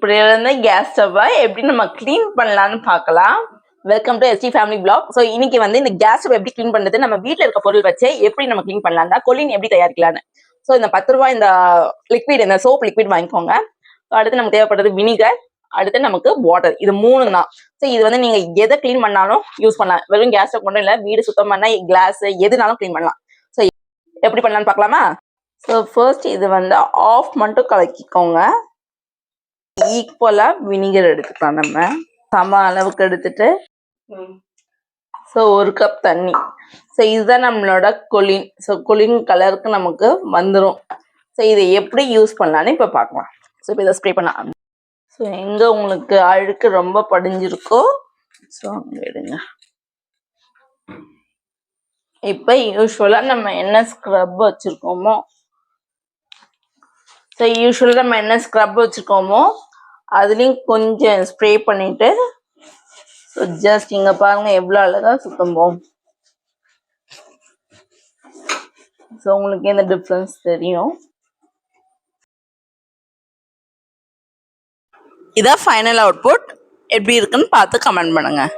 இப்படி இருந்த கேஸ் ஸ்டவ்வை எப்படி நம்ம க்ளீன் பண்ணலான்னு பார்க்கலாம். Welcome to SD family blog. So இன்னைக்கு வந்து இந்த கேஸ் ஸ்டவ் எப்படி க்ளீன் பண்ணுறது, நம்ம வீட்டில் இருக்க பொருள் வச்சு எப்படி நம்ம க்ளீன் பண்ணலாம், கொலின் எப்படி தயாரிக்கலான்னு. ஸோ இந்த 10 ரூபாய் இந்த லிக்விட், இந்த சோப் லிக்விட் வாங்கிக்கோங்க. அடுத்து நமக்கு தேவைப்படுறது வினிகர், அடுத்து நமக்கு வாட்டர். இது 3 தான். ஸோ இது வந்து நீங்க எதை க்ளீன் பண்ணாலும் யூஸ் பண்ணலாம். வெறும் கேஸ் ஸ்டவ் மட்டும் இல்லை, வீடு சுத்தம் பண்ண கிளாஸ் எதுனாலும் க்ளீன் பண்ணலாம். ஸோ எப்படி பண்ணலான்னு பார்க்கலாமா? ஸோ ஃபர்ஸ்ட் இது வந்து ஆஃப் மட்டும் கலக்கிக்கோங்க. ஈக்குவலா வினிகர் எடுத்துக்கலாம். நம்ம சம அளவுக்கு எடுத்துட்டு ஸோ 1 கப் தண்ணி. ஸோ இதுதான் நம்மளோட கொலின். ஸோ கொலின் கலருக்கு நமக்கு வந்துடும். ஸோ இதை எப்படி யூஸ் பண்ணலான்னு இப்போ பார்க்கலாம். ஸோ இப்போ இதை ஸ்ப்ரே பண்ணலாம். ஸோ எங்கே உங்களுக்கு அழுக்கு ரொம்ப படிஞ்சிருக்கோ ஸோ அங்கே எடுங்க. இப்போ யூஸ்வலாக நம்ம என்ன ஸ்க்ரப் வச்சுருக்கோமோ, ஸோ யூஸ்வலாக நம்ம என்ன ஸ்க்ரப் வச்சுருக்கோமோ அதுலேயும் கொஞ்சம் ஸ்ப்ரே பண்ணிவிட்டு, ஸோ ஜஸ்ட் இங்கே பாருங்கள் எவ்வளோ அழகாக சுத்தம் போகும். ஸோ உங்களுக்கு இந்த டிஃப்ரென்ஸ் தெரியும். இதான் ஃபைனல் அவுட்புட். எப்படி இருக்குன்னு பார்த்து கமெண்ட் பண்ணுங்கள்.